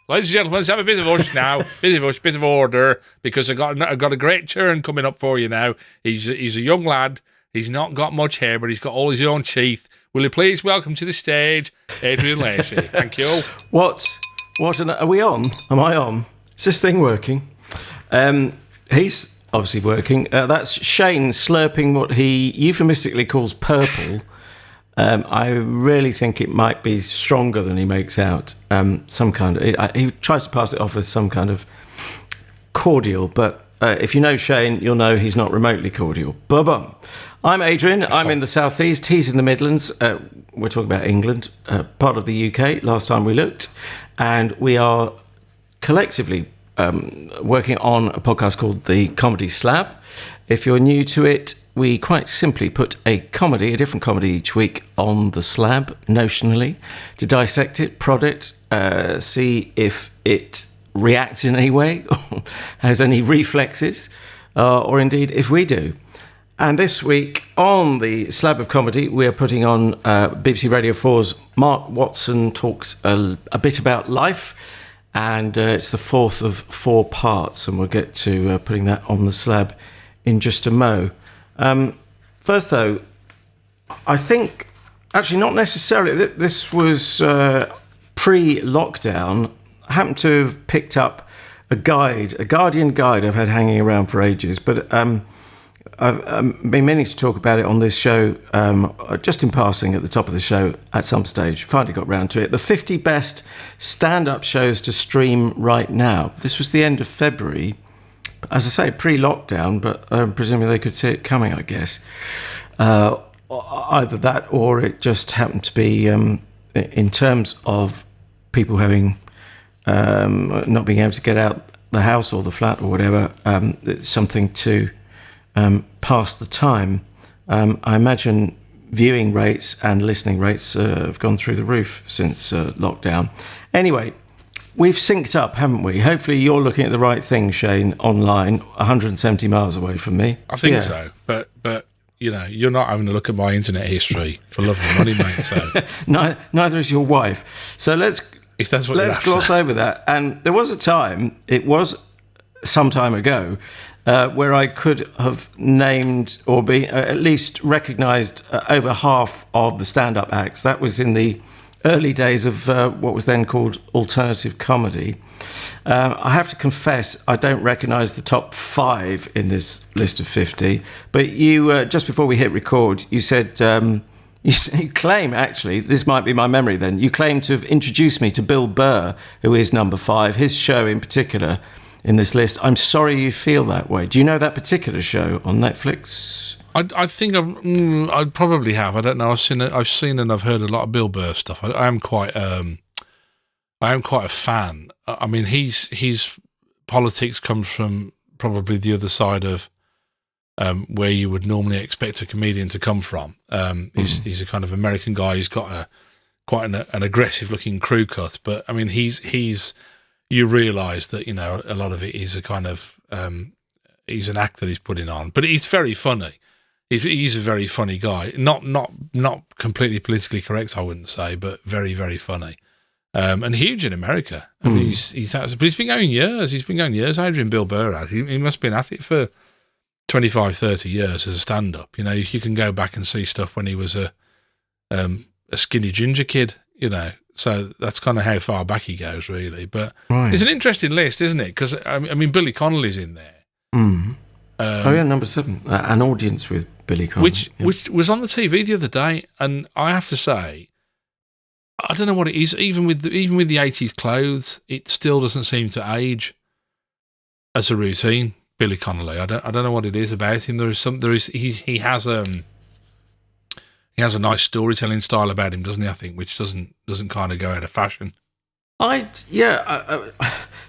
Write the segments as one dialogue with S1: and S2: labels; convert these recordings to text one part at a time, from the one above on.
S1: ladies and gentlemen, let's have a bit of hush now. Bit of order, because I've got a great turn coming up for you now. He's a young lad. He's not got much hair, but he's got all his own teeth. Will you please welcome to the stage, Adrian Lacey? Thank you.
S2: What? Are we on? Am I on? Is this thing working? He's obviously working. That's Shane slurping what he euphemistically calls purple. I really think it might be stronger than he makes out. Some kind of. He tries to pass it off as some kind of cordial, but if you know Shane, you'll know he's not remotely cordial. Bum. I'm Adrian. I'm in the southeast. He's in the Midlands. We're talking about England, part of the UK. Last time we looked, and we are collectively working on a podcast called the Comedy Slab. If you're new to it, we quite simply put a different comedy each week on the slab, notionally, to dissect it, prod it, see if it reacts in any way, or has any reflexes, or indeed if we do. And this week on the Slab of Comedy, we are putting on BBC Radio 4's Mark Watson Talks a bit about life, and it's the fourth of 4 parts, and we'll get to putting that on the slab in just a mo. First, though, I think, actually not necessarily, this was pre-lockdown. I happened to have picked up a Guardian guide I've had hanging around for ages, but I've been meaning to talk about it on this show, just in passing at the top of the show at some stage. Finally got round to it. The 50 best stand-up shows to stream right now. This was the end of February. As I say, pre-lockdown, but presumably they could see it coming, I guess. Either that or it just happened to be, in terms of people having not being able to get out the house or the flat or whatever, it's something to pass the time. I imagine viewing rates and listening rates have gone through the roof since lockdown. Anyway, we've synced up, haven't we? Hopefully you're looking at the right thing, Shane, online, 170 miles away from me.
S1: I think so, but you know, you're not having a look at my internet history for love of money, mate. So
S2: neither is your wife. So let's gloss over that. And there was a time, it was some time ago, where I could have named or be at least recognised over half of the stand-up acts. That was in the early days of what was then called alternative comedy. I have to confess, I don't recognise the top 5 in this list of 50. But you, just before we hit record, you said, you claim, actually, this might be my memory then, you claim to have introduced me to Bill Burr, who is number 5, his show in particular in this list. I'm sorry you feel that way. Do you know that particular show on Netflix?
S1: I think I probably have. I don't know. I've seen and I've heard a lot of Bill Burr stuff. I am quite a fan. I mean, his politics comes from probably the other side of where you would normally expect a comedian to come from. He's a kind of American guy. He's got quite an aggressive looking crew cut, but I mean, he's you realise that, you know, a lot of it is a kind of he's an act that he's putting on, but he's very funny. He's a very funny guy. Not completely politically correct, I wouldn't say, but very, very funny. And huge in America. I mean, but he's been going years. Adrian Bill Burr has. He must have been at it for 25, 30 years as a stand-up. You know, you can go back and see stuff when he was a skinny ginger kid, you know. So that's kind of how far back he goes, really. But It's an interesting list, isn't it? Because, I mean, Billy Connolly's in there.
S2: Number 7, An Audience with Billy Connolly.
S1: Which was on the TV the other day, and I have to say, I don't know what it is. Even with the 80s clothes, it still doesn't seem to age as a routine. Billy Connolly, I don't know what it is about him. He has a nice storytelling style about him, doesn't he? I think, which doesn't kind of go out of fashion.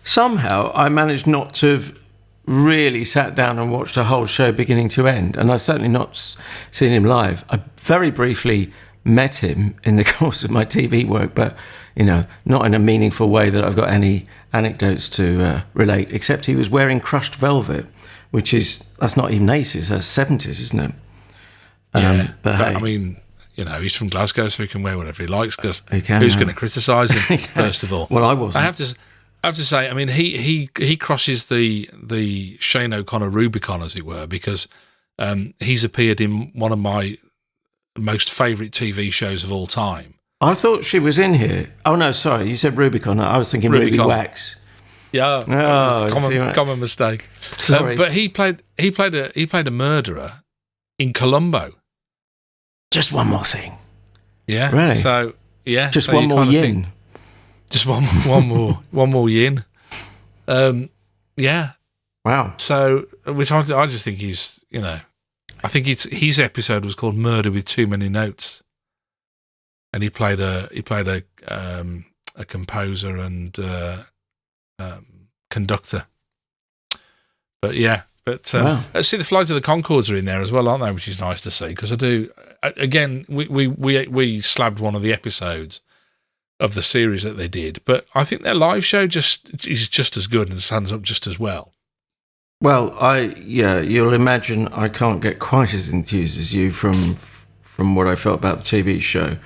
S2: Somehow I managed not to have really sat down and watched a whole show beginning to end, and I've certainly not seen him live. I very briefly met him in the course of my TV work, but, you know, not in a meaningful way that I've got any anecdotes to relate, except he was wearing crushed velvet, that's not even 80s, that's 70s, isn't it?
S1: But hey. I mean, you know, he's from Glasgow, so he can wear whatever he likes, because who's going to criticise him, first of all?
S2: Well, I wasn't.
S1: I have to say, I mean, he crosses the Shane O'Connor Rubicon, as it were, because he's appeared in one of my most favourite TV shows of all time.
S2: I thought she was in here. Oh no, sorry, you said Rubicon. I was thinking Ruby Wax.
S1: Yeah, common mistake.
S2: Sorry,
S1: but he played a murderer in Columbo.
S2: Just one more thing.
S1: Yeah,
S2: really.
S1: So yeah,
S2: just
S1: so
S2: one more yin.
S1: Just one more yin. Yeah.
S2: Wow.
S1: So, which I just think he's, I think his episode was called "Murder with Too Many Notes," and he played a composer and conductor. But yeah, wow. See, the Flight of the Conchords are in there as well, aren't they? Which is nice to see, because I do. Again, we slabbed one of the episodes of the series that they did, but I think their live show is just as good and stands up just as well.
S2: Well, you'll imagine I can't get quite as enthused as you from what I felt about the TV show.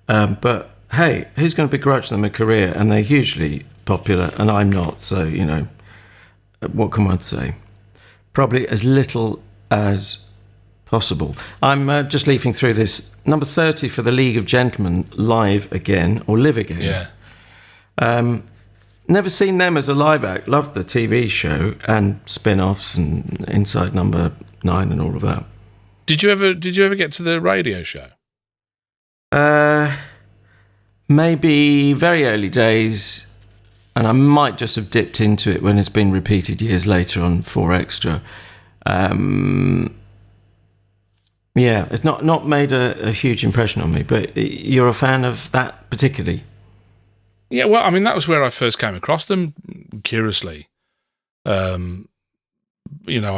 S2: But hey, who's going to begrudge them a career? And they're hugely popular, and I'm not. So, what can one say? Probably as little as possible. I'm just leafing through this. Number 30 for the League of Gentlemen, Live Again, or Live Again.
S1: Yeah.
S2: Never seen them as a live act. Loved the TV show and spin-offs and Inside Number 9 and all of that.
S1: Did you ever get to the radio show?
S2: Maybe very early days, and I might just have dipped into it when it's been repeated years later on 4 Extra. Yeah, it's not made a huge impression on me, but you're a fan of that particularly?
S1: Yeah, well, I mean, that was where I first came across them, curiously. I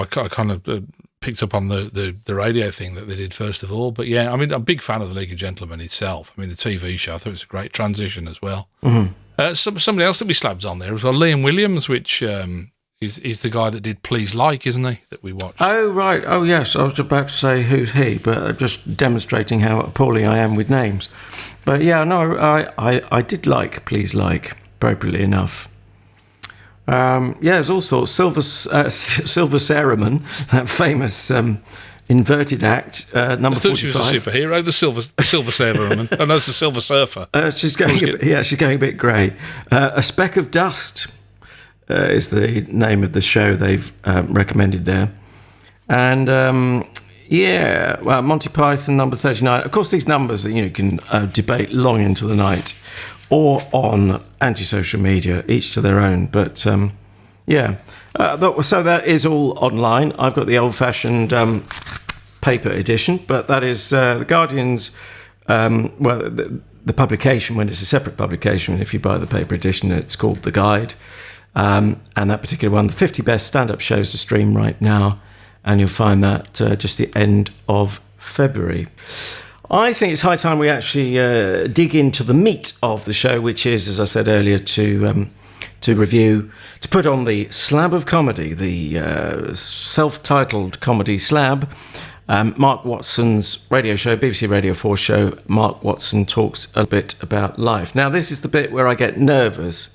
S1: kind of picked up on the radio thing that they did first of all. But yeah, I mean, I'm a big fan of the League of Gentlemen itself. I mean, the TV show, I thought it was a great transition as well. Mm-hmm. Somebody else that we slabbed on there as well, Liam Williams, which is the guy that did Please Like, isn't he, that we watched?
S2: Oh, right. Oh, yes. I was about to say who's he, but just demonstrating how appalling I am with names. But yeah, no, I did like Please Like, appropriately enough. There's all sorts. Silver Ceremon, that famous inverted act, number 45.
S1: I thought she was a superhero, the Silver Ceremon. Oh, no, it's the Silver Surfer.
S2: She's going a bit grey. A Speck of Dust is the name of the show they've recommended there. And Monty Python, number 39. Of course, these numbers you can debate long into the night, or on anti-social media, each to their own. But so that is all online. I've got the old-fashioned paper edition, but that is the Guardian's. The publication, when it's a separate publication, if you buy the paper edition, it's called The Guide. And that particular one, the 50 best stand-up shows to stream right now, and you'll find that just the end of February. I think it's high time we actually dig into the meat of the show, which is, as I said earlier, to put on the Slab of Comedy, the self-titled comedy Slab. Mark Watson's radio show, BBC Radio 4 show. Mark Watson talks a bit about life. Now, this is the bit where I get nervous,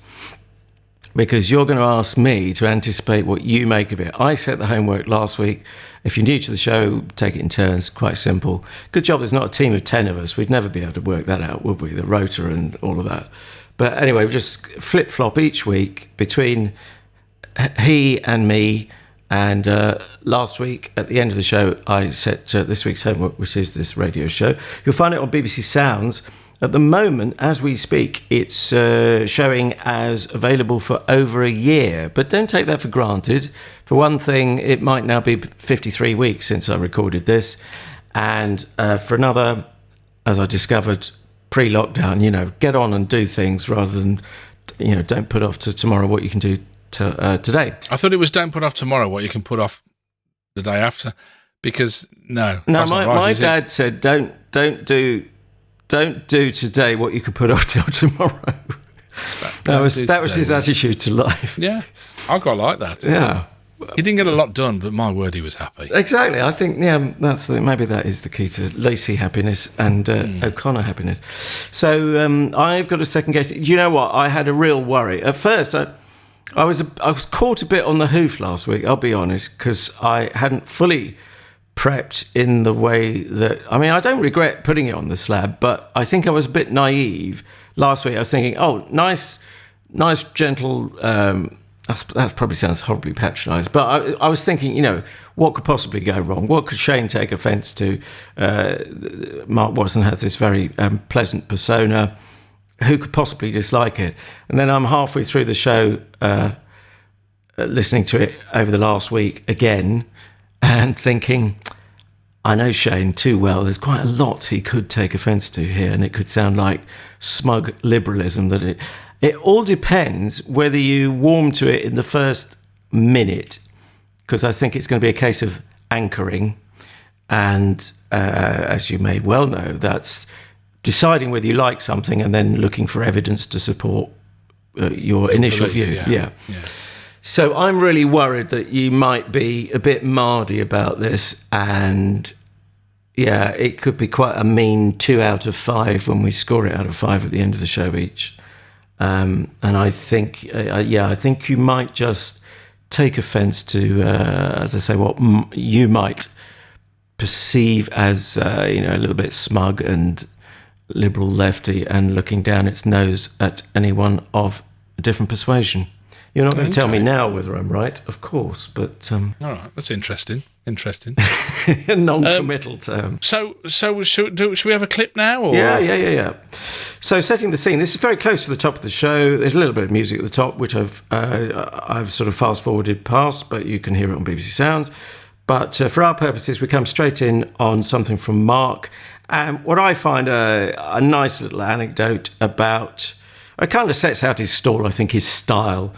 S2: because you're going to ask me to anticipate what you make of it. I set the homework last week. If you're new to the show, take it in turns. Quite simple. Good job there's not a team of 10 of us. We'd never be able to work that out, would we? The rota and all of that. But anyway, we just flip-flop each week between he and me. And last week, at the end of the show, I set this week's homework, which is this radio show. You'll find it on BBC Sounds. At the moment, as we speak, it's showing as available for over a year. But don't take that for granted. For one thing, it might now be 53 weeks since I recorded this. And for another, as I discovered pre-lockdown, get on and do things rather than, don't put off to tomorrow what you can do today.
S1: I thought it was don't put off tomorrow what you can put off the day after. Because, no.
S2: My dad said don't do today what you could put off till tomorrow. That was his attitude to life.
S1: Yeah, I quite like that.
S2: Yeah,
S1: he didn't get a lot done, but my word, he was happy.
S2: Exactly. I think maybe that is the key to Lacey happiness and O'Connor happiness. So I've got a second guess. You know what? I had a real worry at first. I was caught a bit on the hoof last week, I'll be honest, because I hadn't fully prepped in the way that... I mean, I don't regret putting it on the slab, but I think I was a bit naive last week. I was thinking, oh, nice, gentle... that probably sounds horribly patronised, but I was thinking, what could possibly go wrong? What could Shane take offence to? Mark Watson has this very pleasant persona. Who could possibly dislike it? And then I'm halfway through the show, listening to it over the last week again, and thinking, I know Shane too well. There's quite a lot he could take offence to here, and it could sound like smug liberalism. That it all depends whether you warm to it in the first minute, because I think it's going to be a case of anchoring, and as you may well know, that's deciding whether you like something and then looking for evidence to support your initial view. Yeah. So I'm really worried that you might be a bit mardy about this, and it could be quite a mean 2 out of 5 when we score it out of 5 at the end of the show each. And I think, I think you might just take offence to, as I say, what you might perceive as, a little bit smug and liberal lefty and looking down its nose at anyone of a different persuasion. You're not going to tell me now whether I'm right, of course, but... all
S1: right, that's interesting.
S2: A non-committal term.
S1: So should we have a clip now? Or?
S2: Yeah. So setting the scene, this is very close to the top of the show. There's a little bit of music at the top, which I've sort of fast-forwarded past, but you can hear it on BBC Sounds. But for our purposes, we come straight in on something from Mark. And what I find a nice little anecdote about... It kind of sets out his stall, I think, his style.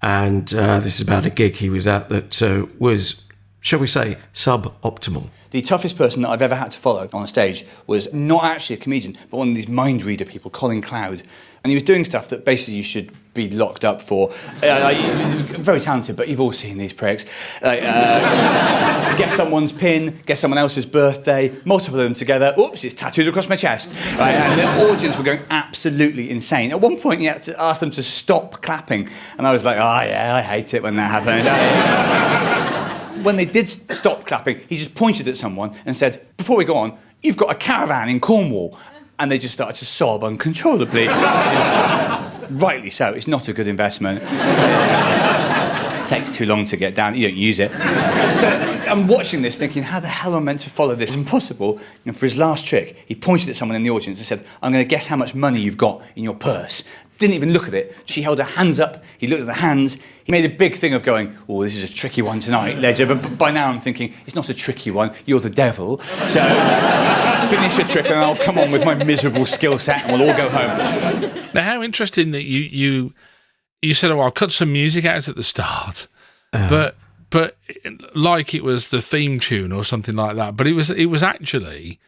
S2: And this is about a gig he was at that was, shall we say, suboptimal.
S3: The toughest person that I've ever had to follow on stage was not actually a comedian, but one of these mind reader people, Colin Cloud. And he was doing stuff that basically you should be locked up for. Very talented, but you've all seen these pricks. Guess someone's pin, guess someone else's birthday, multiple of them together. Oops, it's tattooed across my chest. Right, and the audience were going absolutely insane. At one point, you had to ask them to stop clapping. And I was like, oh, yeah, I hate it when that happened. When they did stop clapping, he just pointed at someone and said, before we go on, you've got a caravan in Cornwall. And they just started to sob uncontrollably. Rightly so, it's not a good investment. It takes too long to get down, you don't use it. So I'm watching this thinking, how the hell am I meant to follow this? Impossible. And for his last trick, he pointed at someone in the audience and said, I'm going to guess how much money you've got in your purse. Didn't even look at it. She held her hands up, he looked at the hands. He made a big thing of going, oh, this is a tricky one tonight, Ledger. But by now I'm thinking, it's not a tricky one, you're the devil. So finish a trick and I'll come on with my miserable skill set and we'll all go home.
S1: Now, how interesting that you said, oh, I'll cut some music out at the start, but like it was the theme tune or something like that. But it was actually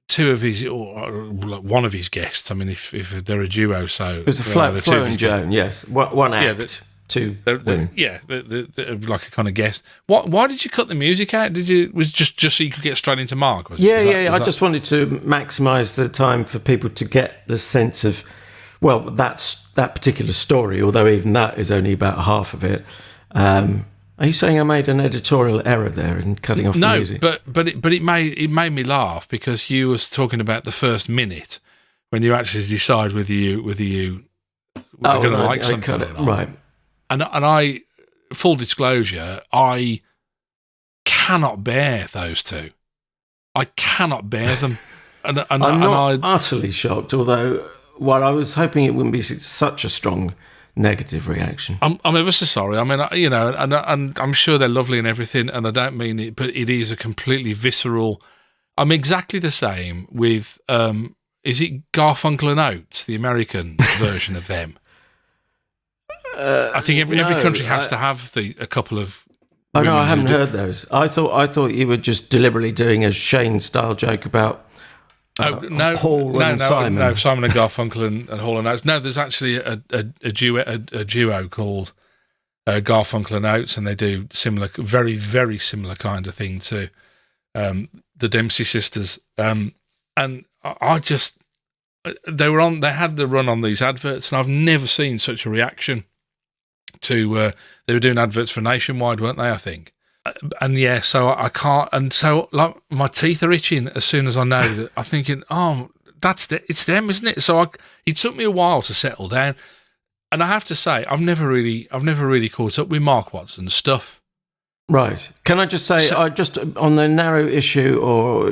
S1: two of his, or one of his guests. I mean, if they're a duo, so
S2: it was a Flo and Joan, yes, one act. Two women.
S1: Like a kind of guest. Why did you cut the music out? Was just so you could get straight into Mark?
S2: I just wanted to maximise the time for people to get the sense of, well, that particular story. Although even that is only about half of it. Are you saying I made an editorial error there in cutting off the music?
S1: No, but it made me laugh because you was talking about the first minute when you actually decide whether you were going to like something or not.
S2: Right.
S1: And I, full disclosure, I cannot bear those two. I cannot bear them. And
S2: I'm not utterly shocked, although I was hoping it wouldn't be such a strong negative reaction.
S1: I'm ever so sorry. I mean, and I'm sure they're lovely and everything, and I don't mean it, but it is a completely visceral. I'm exactly the same with, is it Garfunkel and Oates, the American version of them? I think every country has to have a couple of.
S2: Oh no, I haven't heard those. I thought you were just deliberately doing a Shane style joke about. Hall and Simon.
S1: No, Simon and Garfunkel and Hall and Oates. No, there's actually a duo called Garfunkel and Oates, and they do similar, very very similar kind of thing to the Dempsey sisters. And I just they had the run on these adverts, and I've never seen such a reaction. they were doing adverts for Nationwide, weren't they? I think. And yeah, so I can't, and so like my teeth are itching as soon as I know that. I'm thinking, oh, it's them, isn't it? So it took me a while to settle down, and I have to say, I've never really caught up with Mark Watson's stuff.
S2: Right. Can I just say, just on the narrow issue or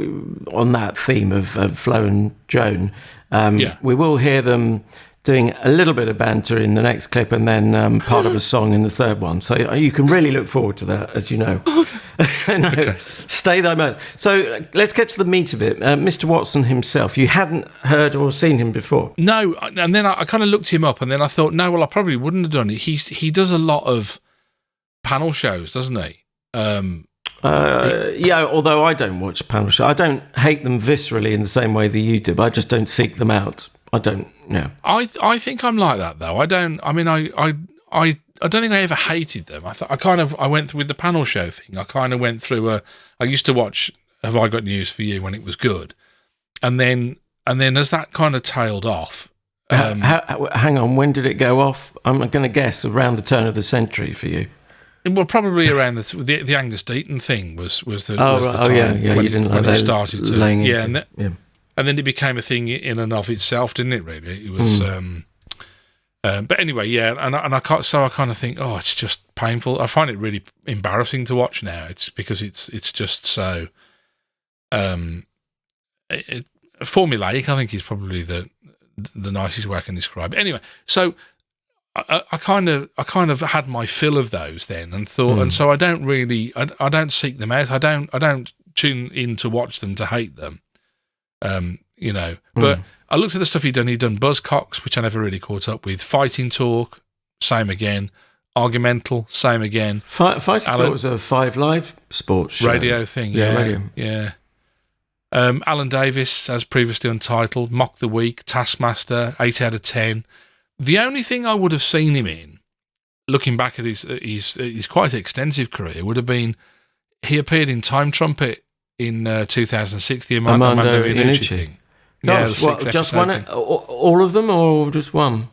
S2: on that theme of Flo and Joan, we will hear them doing a little bit of banter in the next clip and then part of a song in the third one. So you can really look forward to that, as you know. No, okay. Stay thy mouth. So let's get to the meat of it. Mr. Watson himself, you hadn't heard or seen him before?
S1: No, and then I kind of looked him up and then I thought, no, well, I probably wouldn't have done it. He does a lot of panel shows, doesn't he?
S2: Yeah, although I don't watch panel shows. I don't hate them viscerally in the same way that you do, but I just don't seek them out. I don't know.
S1: I think I'm like that though. I don't think I ever hated them. I went through with the panel show thing. I kind of went through I used to watch Have I Got News for You when it was good. And then as that kind of tailed off.
S2: Hang on, when did it go off? I'm going to guess around the turn of the century for you.
S1: Well, probably around the Angus Deaton thing was the
S2: time
S1: when
S2: you didn't like
S1: it started to
S2: and
S1: then it became a thing in and of itself, didn't it? Really, it was. But anyway, yeah, and I kind of think, oh, it's just painful. I find it really embarrassing to watch now. It's because it's just so formulaic. I think is probably the nicest way I can describe it. Anyway, so. I kind of had my fill of those then, and thought, and so I don't really, I don't seek them out. I don't tune in to watch them to hate them, But I looked at the stuff he'd done. He'd done Buzzcocks, which I never really caught up with. Fighting Talk, same again. Argumental, same again.
S2: Fighting Talk was a 5 Live sports show.
S1: Radio thing, yeah. Alan Davis, as previously Untitled, Mock the Week, Taskmaster, 8 out of 10. The only thing I would have seen him in, looking back at his quite extensive career, would have been he appeared in Time Trumpet in 2006, the Armando Iannucci thing.
S2: Gosh, just one? All of them, or just one?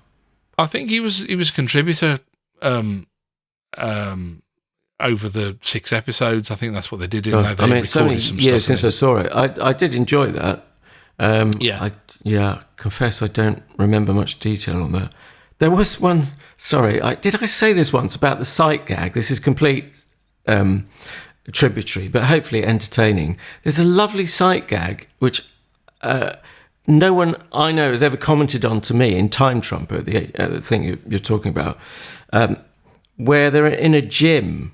S1: I think he was a contributor over the 6 episodes. I think that's what they did.
S2: It's so many years since I saw it. I did enjoy that. I confess I don't remember much detail on that. There was one, did I say this once about the sight gag? This is complete tributary, but hopefully entertaining. There's a lovely sight gag, which no one I know has ever commented on to me in Time Trumpet, the thing you're talking about, where they're in a gym.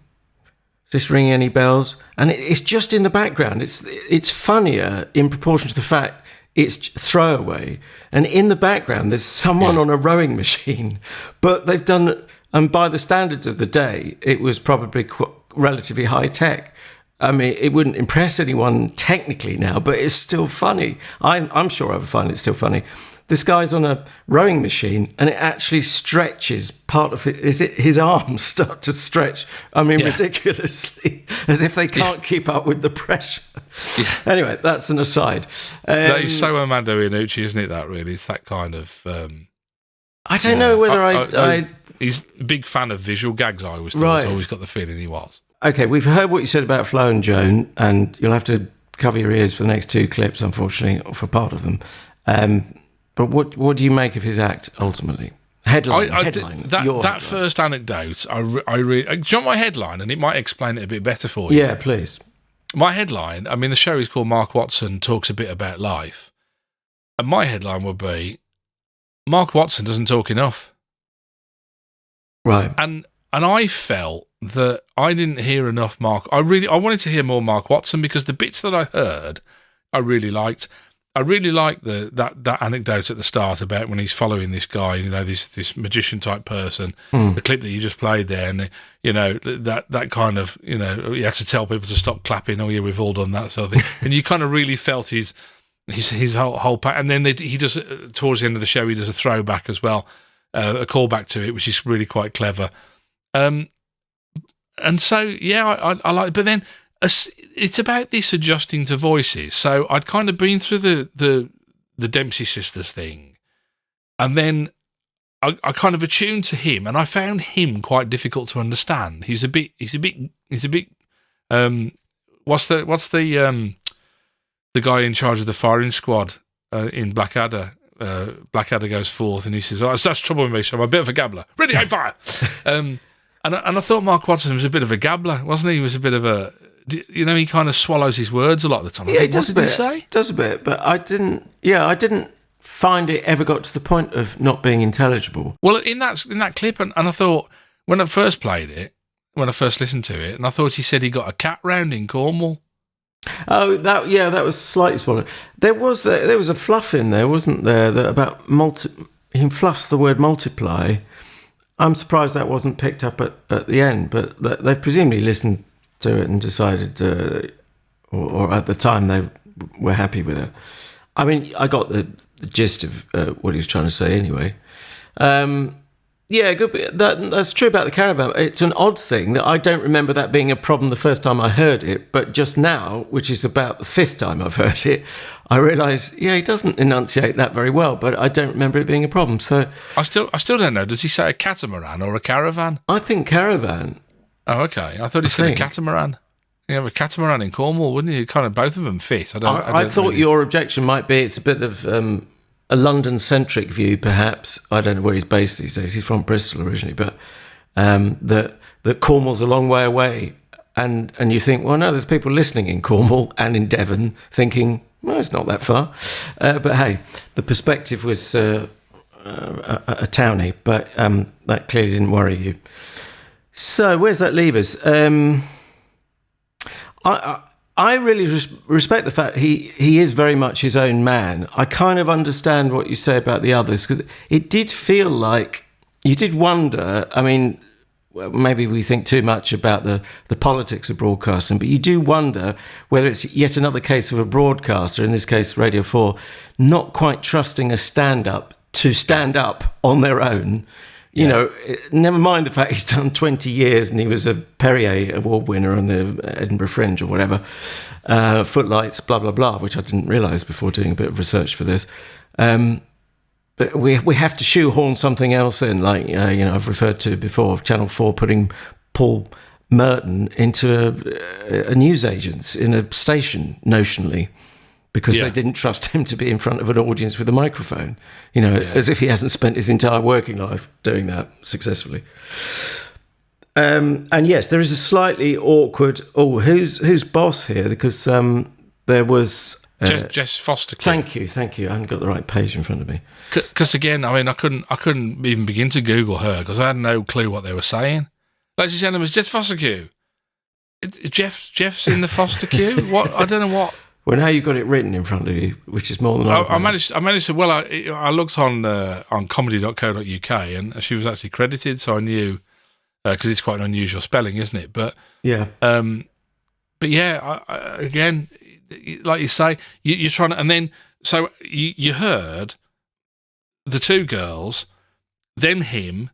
S2: Is this ringing any bells? And it's just in the background. It's funnier in proportion to the fact it's throwaway. And in the background, there's someone on a rowing machine. But they've done, and by the standards of the day, it was probably relatively high tech. I mean, it wouldn't impress anyone technically now, but it's still funny. I'm sure I would find it still funny. This guy's on a rowing machine, and it actually stretches part of it. His arms start to stretch? I mean, ridiculously, as if they can't keep up with the pressure. Yeah. Anyway, that's an aside.
S1: That is so Armando Iannucci, isn't it? That really, it's that kind of.
S2: I don't know whether
S1: he's a big fan of visual gags. I always thought. I always got the feeling he was.
S2: Okay, we've heard what you said about Flo and Joan, and you'll have to cover your ears for the next 2 clips, unfortunately, or for part of them. But what do you make of his act ultimately? Headline. That first anecdote, I really. Do you want my headline, and it might explain it a bit better for you? Yeah, please.
S1: My headline. I mean, the show is called Mark Watson Talks a Bit About Life, and my headline would be Mark Watson doesn't talk enough.
S2: Right.
S1: And I felt that I didn't hear enough Mark. I wanted to hear more Mark Watson because the bits that I heard, I really liked. I really like that anecdote at the start about when he's following this guy, this magician type person. The clip that you just played there, and that kind of he had to tell people to stop clapping. Oh yeah, we've all done that sort of thing, and you kind of really felt his whole pack. And then he does towards the end of the show, he does a throwback as well, a callback to it, which is really quite clever. And so I like, but then. It's about this adjusting to voices. So I'd kind of been through the Dempsey sisters thing, and then I kind of attuned to him, and I found him quite difficult to understand. He's a bit. What's the guy in charge of the firing squad in Blackadder? Blackadder goes forth and he says, "Oh, that's trouble with me, so I'm a bit of a gabbler. Ready, aim, fire!" And I thought Mark Watson was a bit of a gabbler, wasn't he? He was a bit of a, he kind of swallows his words a lot of the time.
S2: Yeah,
S1: what did he say?
S2: Does a bit, but I didn't find it ever got to the point of not being intelligible.
S1: Well, in that clip, and I thought, when I first played it, when I first listened to it, and I thought he said he got a cat round in Cornwall.
S2: Oh, that was slightly swallowed. There was a fluff in there, wasn't there? That about he fluffs the word multiply. I'm surprised that wasn't picked up at the end, but they've presumably listened to it and decided, or at the time they were happy with it. I mean, I got the gist of what he was trying to say anyway. Yeah, good. That's true about the caravan. It's an odd thing that I don't remember that being a problem the first time I heard it, but just now, which is about the fifth time I've heard it, I realise, he doesn't enunciate that very well, but I don't remember it being a problem. So
S1: I still don't know. Does he say a catamaran or a caravan?
S2: I think caravan.
S1: Oh, okay. I thought he said a catamaran. You have a catamaran in Cornwall, wouldn't you? Kind of both of them fit.
S2: I thought your objection might be it's a bit of a London-centric view, perhaps. I don't know where he's based these days. He's from Bristol originally, but that Cornwall's a long way away. And you think, well, no, there's people listening in Cornwall and in Devon thinking, well, it's not that far. But hey, the perspective was a townie, but that clearly didn't worry you. So where's that leave us? I really respect the fact he is very much his own man. I kind of understand what you say about the others, because it did feel like you did wonder. I mean, maybe we think too much about the politics of broadcasting, but you do wonder whether it's yet another case of a broadcaster, in this case Radio 4, not quite trusting a stand-up to stand up on their own. You know, never mind the fact he's done 20 years and he was a Perrier Award winner on the Edinburgh Fringe or whatever, Footlights, blah, blah, blah, which I didn't realise before doing a bit of research for this. But we have to shoehorn something else in, like, I've referred to before, Channel 4 putting Paul Merton into a newsagent in a station, notionally, because they didn't trust him to be in front of an audience with a microphone, as if he hasn't spent his entire working life doing that successfully. And yes, there is a slightly awkward, who's boss here? Because there was...
S1: Jess Foster.
S2: Thank you. I haven't got the right page in front of me.
S1: Because again, I mean, I couldn't even begin to Google her because I had no clue what they were saying. Ladies and gentlemen, it's Jess Foster Q. Jeff's in the Foster Q? What? I don't know what...
S2: Well, now you've got it written in front of you, which is more than
S1: I managed to. Well, I looked on comedy.co.uk and she was actually credited, so I knew because it's quite an unusual spelling, isn't it? But yeah, again, like you say, you're trying to, and then so you heard the two girls, then him,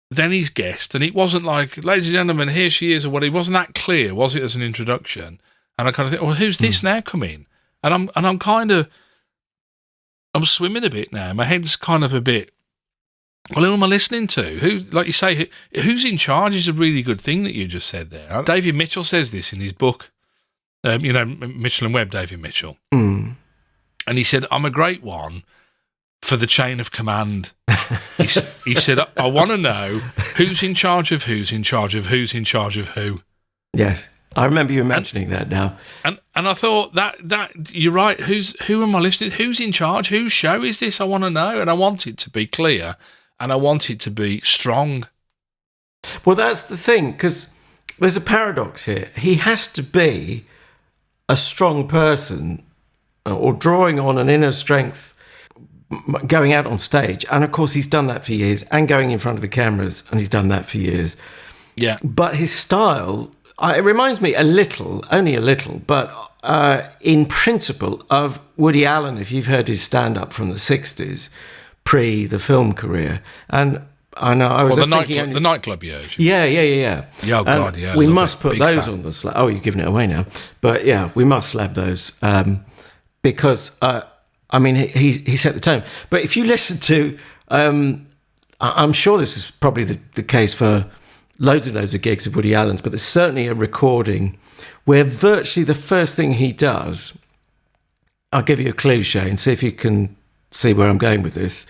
S1: then his guest, and it wasn't like, ladies and gentlemen, here she is, or what. It wasn't that clear, was it, as an introduction? And I kind of think, well, who's this now coming? And I'm swimming a bit now. My head's kind of a bit, well, who am I listening to? Who, like you say, who's in charge is a really good thing that you just said there. David Mitchell says this in his book, Mitchell and Webb, David Mitchell. And he said, I'm a great one for the chain of command. He said, I want to know who's in charge of who's in charge of who's in charge of who.
S2: Yes. I remember you mentioning that now.
S1: And I thought that you're right. Who am I listening? Who's in charge? Whose show is this? I want to know. And I want it to be clear and I want it to be strong.
S2: Well, that's the thing, because there's a paradox here. He has to be a strong person or drawing on an inner strength going out on stage. And of course, he's done that for years, and going in front of the cameras, and he's done that for years.
S1: Yeah.
S2: But his style... it reminds me only a little, but in principle, of Woody Allen, if you've heard his stand-up from the 60s, pre the film career. And I know I was
S1: the nightclub years.
S2: Yeah.
S1: Yeah, oh God, yeah.
S2: We must put those on the slab. Oh, you're giving it away now. But yeah, we must slab those because, he set the tone. But if you listen to I'm sure this is probably the case for loads and loads of gigs of Woody Allen's, but there's certainly a recording where virtually the first thing he does, I'll give you a clue, Shane, see if you can see where I'm going with this.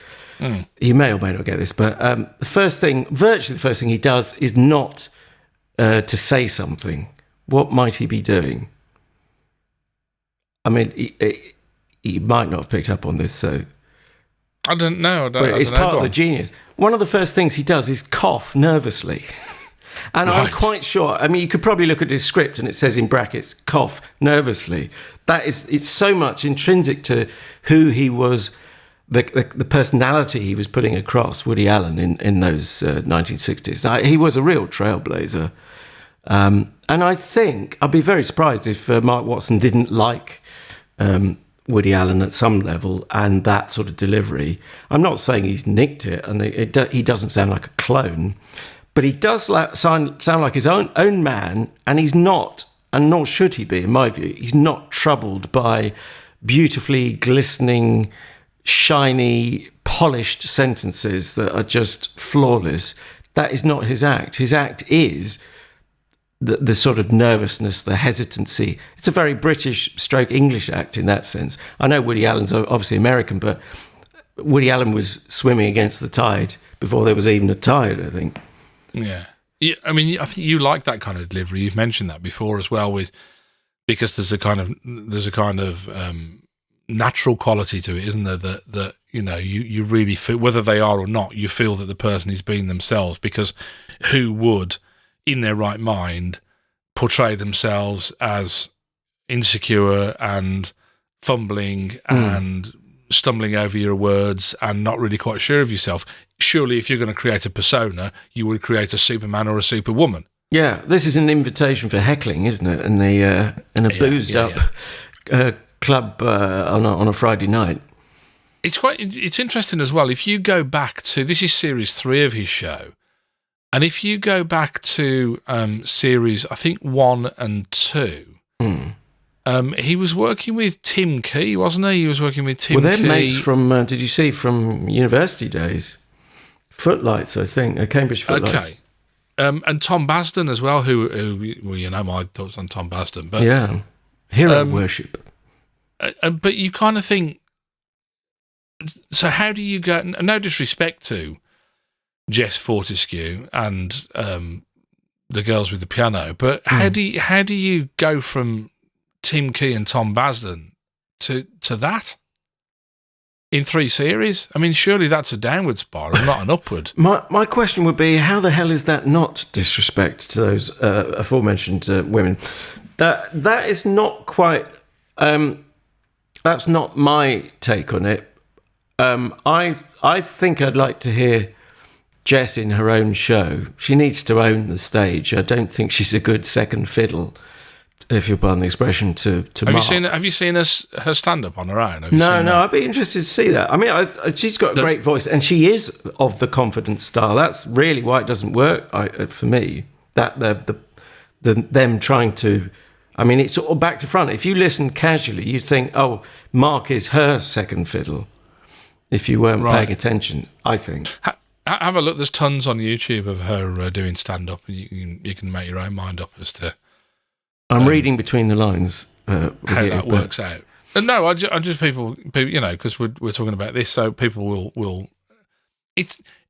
S2: You may or may not get this, but virtually the first thing he does is not to say something. What might he be doing? I mean, he might not have picked up on this, so...
S1: I don't know.
S2: But it's part of the genius. One of the first things he does is cough nervously. And right. I'm quite sure, I mean, you could probably look at his script and it says in brackets, cough nervously. It's so much intrinsic to who he was, the personality he was putting across, Woody Allen, in those 1960s. He was a real trailblazer. And I think, I'd be very surprised if Mark Watson didn't like Woody Allen at some level and that sort of delivery. I'm not saying he's nicked it, and he doesn't sound like a clone, but he does sound like his own man, and he's not, and nor should he be, in my view. He's not troubled by beautifully glistening, shiny, polished sentences that are just flawless. That is not his act. His act is the sort of nervousness, the hesitancy. It's a very British stroke English act in that sense. I know Woody Allen's obviously American, but Woody Allen was swimming against the tide before there was even a tide, I think.
S1: Yeah. I mean, I think you like that kind of delivery. You've mentioned that before as well, because there's a kind of natural quality to it, isn't there? That you really feel, whether they are or not, you feel that the person is being themselves, because who would, in their right mind, portray themselves as insecure and fumbling and stumbling over your words and not really quite sure of yourself? Surely if you're going to create a persona, you would create a Superman or a Superwoman.
S2: Yeah, this is an invitation for heckling, isn't it? In a boozed up club on a Friday night.
S1: It's interesting as well. If you go back to, this is series 3 of his show, and if you go back to series, I think 1 and 2, he was working with Tim Key, wasn't he? He was working with Tim Key.
S2: Well, they're mates from, did you see, from university days? Footlights, I think, Cambridge Footlights.
S1: Okay. And Tom Basden as well, who you know my thoughts on Tom Basden. But,
S2: yeah, hero worship.
S1: But you kind of think, so how do you go, no disrespect to Jess Fortescue and the girls with the piano, but how do you go from Tim Key and Tom Basden to that in 3 series? I mean, surely that's a downward spiral, not an upward.
S2: My question would be, how the hell is that not disrespect to those aforementioned women? That is not quite. That's not my take on it. I think I'd like to hear Jess in her own show. She needs to own the stage. I don't think she's a good second fiddle, if you'll pardon the expression, to Mark.
S1: Have you seen her stand up on her own?
S2: No, I'd be interested to see that. I mean, she's got a great voice, and she is of the confident style. That's really why it doesn't work for me. That them trying to. I mean, it's all back to front. If you listen casually, you'd think, oh, Mark is her second fiddle. If you weren't paying attention, I think.
S1: Have a look. There's tons on YouTube of her doing stand-up. You can make your own mind up as to.
S2: I'm reading between the lines.
S1: How that works out. And no, I just people, because we're talking about this, so people will.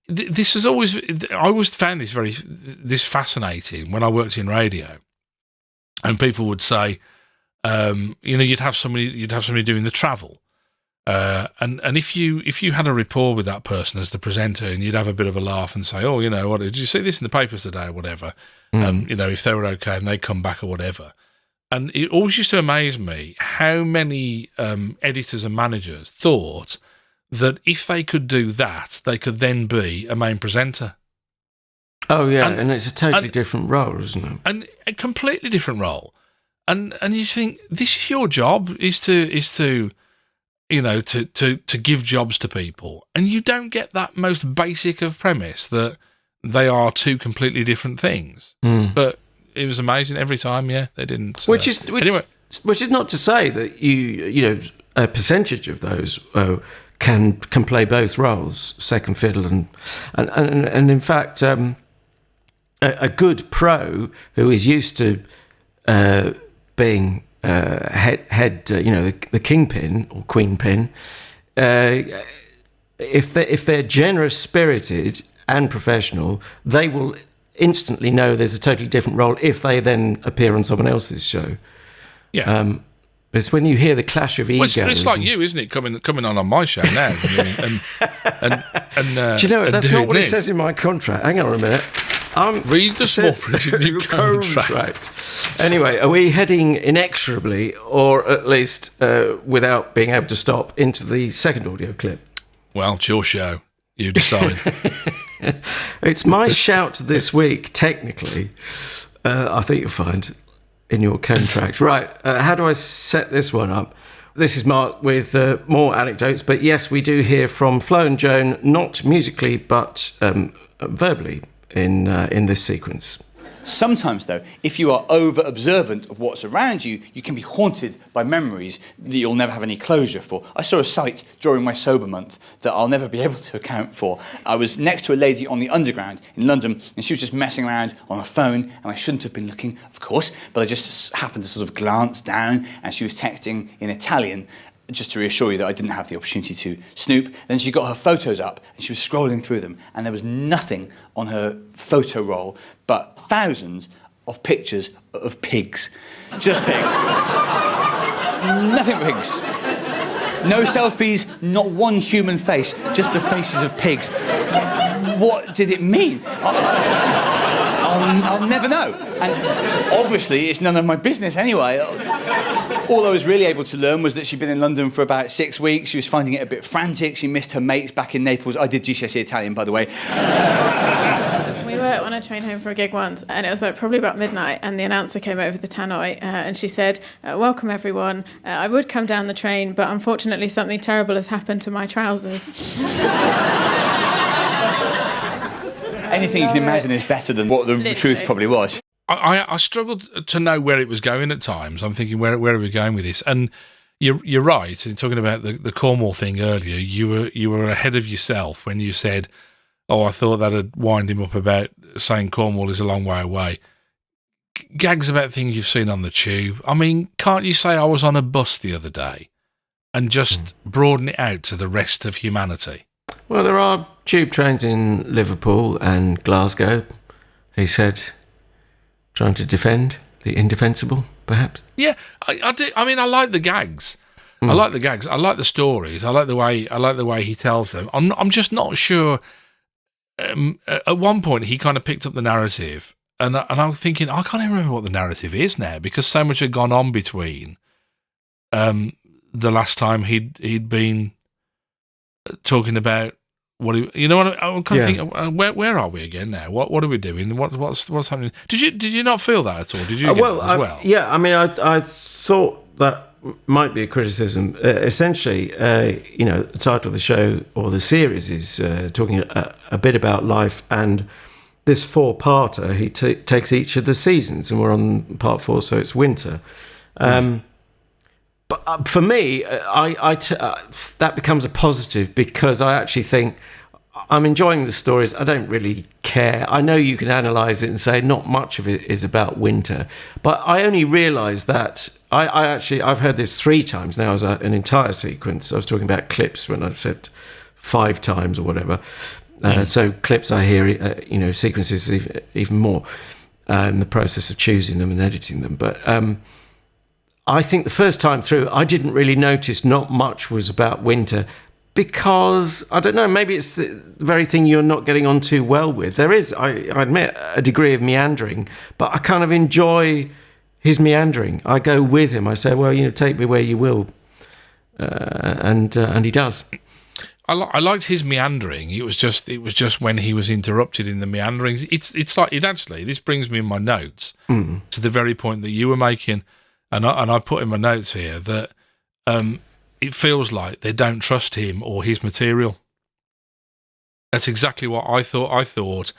S1: This is always. I always found this fascinating when I worked in radio, and people would say, you'd have somebody doing the travel. And if you had a rapport with that person as the presenter, and you'd have a bit of a laugh and say, oh, what did you see this in the papers today or whatever, if they were okay and they come back or whatever. And it always used to amaze me how many editors and managers thought that if they could do that, they could then be a main presenter.
S2: Oh yeah, and it's a totally different role, isn't it?
S1: And a completely different role. And you think, this is your job, is to give jobs to people, and you don't get that most basic of premise that they are two completely different things. But it was amazing every time. Yeah, they didn't.
S2: Which is not to say that a percentage of those can play both roles, second fiddle and in fact, a good pro who is used to being head, the kingpin or queenpin, if they're generous spirited and professional, they will instantly know there's a totally different role if they then appear on someone else's show.
S1: Yeah.
S2: It's when you hear the clash of egos.
S1: It's like you, isn't it? Coming on my show now. And
S2: do you know, that's not what it says in my contract. Hang on a minute.
S1: Read the small print in your contract.
S2: Anyway, are we heading inexorably, or at least without being able to stop, into the second audio clip?
S1: Well, it's your show. You decide.
S2: It's my shout this week, technically. I think you'll find in your contract. Right, how do I set this one up? This is marked with more anecdotes, but yes, we do hear from Flo and Joan, not musically, but verbally, in this sequence.
S3: Sometimes, though, if you are over-observant of what's around you, you can be haunted by memories that you'll never have any closure for. I saw a sight during my sober month that I'll never be able to account for. I was next to a lady on the Underground in London, and she was just messing around on her phone, and I shouldn't have been looking, of course, but I just happened to sort of glance down, and she was texting in Italian, just to reassure you that I didn't have the opportunity to snoop. Then she got her photos up and she was scrolling through them, and there was nothing on her photo roll but thousands of pictures of pigs. Just pigs. Nothing but pigs. No selfies, not one human face, just the faces of pigs. What did it mean? I'll never know. And obviously, it's none of my business anyway. All I was really able to learn was that she'd been in London for about 6 weeks. She was finding it a bit frantic. She missed her mates back in Naples. I did GCSE Italian, by the way.
S4: We were on a train home for a gig once, and it was probably about midnight, and the announcer came over the tannoy, and she said, welcome everyone. I would come down the train, but unfortunately something terrible has happened to my trousers.
S3: Anything you can imagine is better than what the truth probably was.
S1: I struggled to know where it was going at times. I'm thinking, where are we going with this? And you're right in talking about the Cornwall thing earlier. You were ahead of yourself when you said, "Oh, I thought that'd wind him up about saying Cornwall is a long way away." Gags about things you've seen on the tube. I mean, can't you say I was on a bus the other day and just broaden it out to the rest of humanity?
S2: Well, there are tube trains in Liverpool and Glasgow, he said, trying to defend the indefensible, perhaps.
S1: Yeah, I do. I mean, I like the gags. I like the gags. I like the stories. I like the way he tells them. I'm just not sure. At one point, he kind of picked up the narrative, and I'm thinking, I can't even remember what the narrative is now, because so much had gone on between the last time he'd been talking about what I'm kind of thinking. Where are we again now? What are we doing? What's happening? Did you not feel that at all? Did you get that as well?
S2: Yeah, I mean, I thought that might be a criticism. Essentially, the title of the show or the series is talking a bit about life, and this four-parter, he takes each of the seasons, and we're on part 4, so it's winter. But for me, that becomes a positive, because I actually think I'm enjoying the stories. I don't really care. I know you can analyse it and say not much of it is about winter, but I only realise that I've heard this 3 times now as an entire sequence. I was talking about clips when I've said 5 times or whatever. So clips I hear, sequences even more in the process of choosing them and editing them. But I think the first time through, I didn't really notice not much was about winter, because, I don't know, maybe it's the very thing you're not getting on too well with. There is, I admit, a degree of meandering, but I kind of enjoy his meandering. I go with him. I say, well, take me where you will. And he does.
S1: I liked his meandering. It was just when he was interrupted in the meanderings. It's like, this brings me in my notes to the very point that you were making. And I put in my notes here that it feels like they don't trust him or his material. That's exactly what I thought.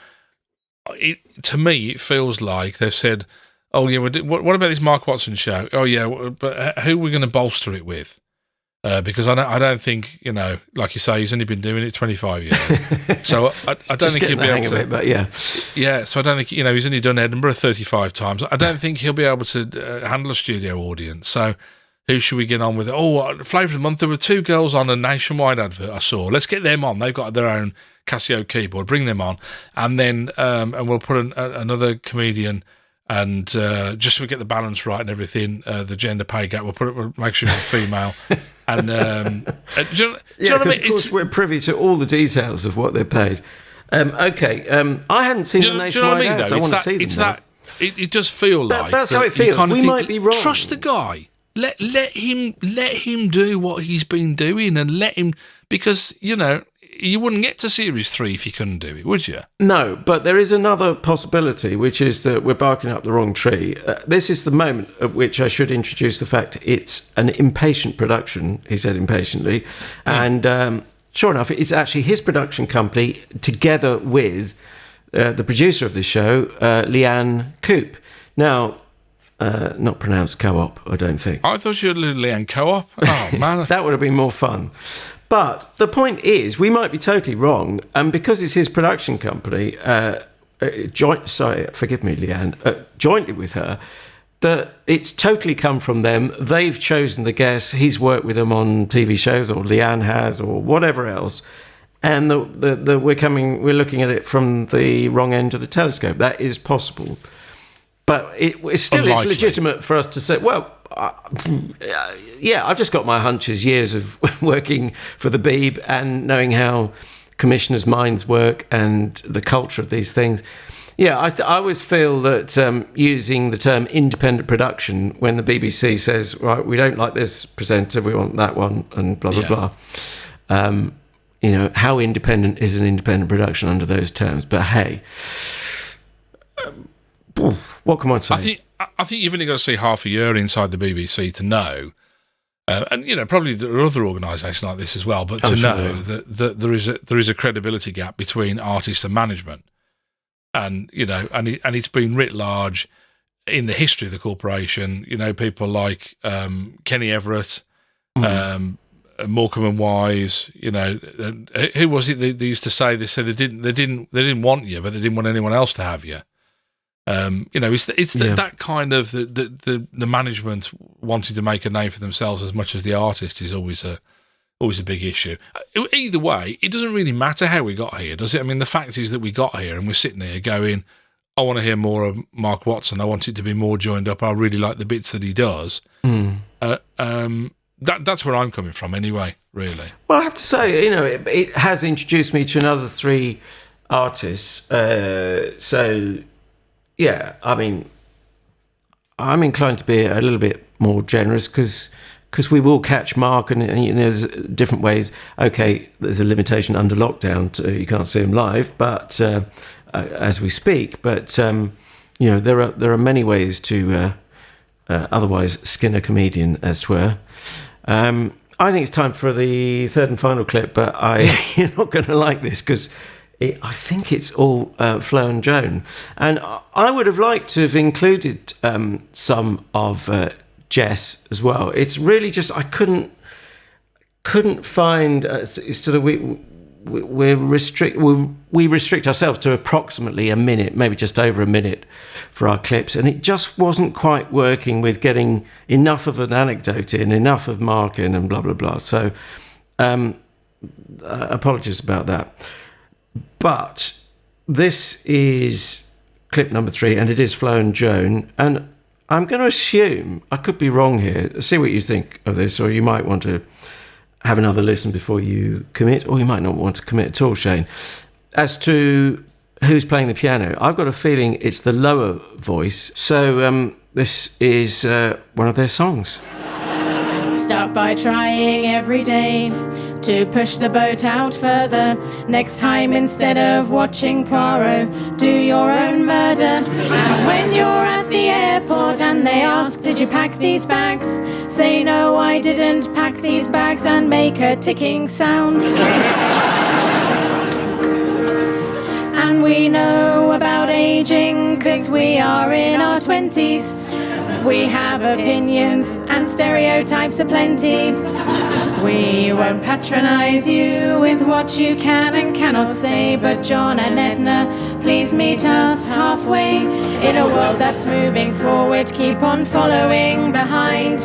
S1: To me, it feels like they've said, "Oh yeah, what about this Mark Watson show? Oh yeah, but who are we going to bolster it with?" Because I don't think, like you say, he's only been doing it 25 years. So I don't think he'll be able to.
S2: But yeah.
S1: Yeah, so I don't think, he's only done Edinburgh 35 times. I don't think he'll be able to handle a studio audience. So who should we get on with? Flavour of the Month, there were 2 girls on a nationwide advert I saw. Let's get them on. They've got their own Casio keyboard. Bring them on. And then and we'll put another comedian. And just so we get the balance right and everything, the gender pay gap, we'll make sure it's a female. And do you know what I mean?
S2: Of course, we're privy to all the details of what they're paid. Okay, I hadn't seen the nationwide ads. I want to see them.
S1: It does feel like
S2: that's how it feels. We might be wrong.
S1: Trust the guy. Let him do what he's been doing, and let him, because you wouldn't get to Series 3 if you couldn't do it, would you?
S2: No, but there is another possibility, which is that we're barking up the wrong tree. This is the moment at which I should introduce the fact it's an impatient production, he said impatiently. And sure enough, it's actually his production company, together with the producer of the show, Leanne Coop. Now, not pronounced co-op, I don't think.
S1: I thought you were Leanne Co-op. Oh, man.
S2: That would have been more fun. But the point is, we might be totally wrong, and because it's his production company, forgive me, Leanne, jointly with her, that it's totally come from them. They've chosen the guests. He's worked with them on TV shows, or Leanne has, or whatever else. And we're looking at it from the wrong end of the telescope. That is possible, but it's still it's legitimate for us to say, well. I've just got my hunches, years of working for the Beeb and knowing how commissioners' minds work and the culture of these things. Yeah, I always feel that using the term independent production when the BBC says, right, we don't like this presenter, we want that one, and blah, blah, blah. How independent is an independent production under those terms? But hey, what can I say?
S1: I think you've only got to see half a year inside the BBC to know, and probably there are other organisations like this as well. But to know that there is a credibility gap between artist and management, and it's been writ large in the history of the corporation. People like Kenny Everett, Morecambe and Wise. Who was it they used to say? They said they didn't want you, but they didn't want anyone else to have you. That kind of the management wanting to make a name for themselves as much as the artist is always a big issue. Either way, it doesn't really matter how we got here, does it? I mean, the fact is that we got here and we're sitting here going, I want to hear more of Mark Watson. I want it to be more joined up. I really like the bits that he does. That's where I'm coming from anyway, really.
S2: Well, I have to say, it has introduced me to another 3 artists. Yeah, I mean, I'm inclined to be a little bit more generous because we will catch Mark, and there's different ways. Okay, there's a limitation under lockdown; you can't see him live, but as we speak. But there are many ways to otherwise skin a comedian, as 'twere. I think it's time for the third and final clip, but you're not going to like this because. I think it's all Flo and Joan, and I would have liked to have included some of Jess as well. It's really just I couldn't find sort of we restrict ourselves to approximately a minute, maybe just over a minute for our clips, and it just wasn't quite working with getting enough of an anecdote in, enough of Mark in, and blah blah blah. So apologies about that. But this is clip number 3, and it is Flo and Joan. And I'm going to assume, I could be wrong here, see what you think of this, or you might want to have another listen before you commit, or you might not want to commit at all, Shane. As to who's playing the piano, I've got a feeling it's the lower voice. So this is one of their songs.
S4: Start by trying every day to push the boat out further. Next time, instead of watching Poirot, do your own murder. And when you're at the airport and they ask, did you pack these bags? Say, no, I didn't pack these bags, and make a ticking sound. And we know about aging 'cause we are in our 20s. We have opinions and stereotypes aplenty. We won't patronise you with what you can and cannot say, but John and Edna, please meet us halfway. In a world that's moving forward, keep on following behind.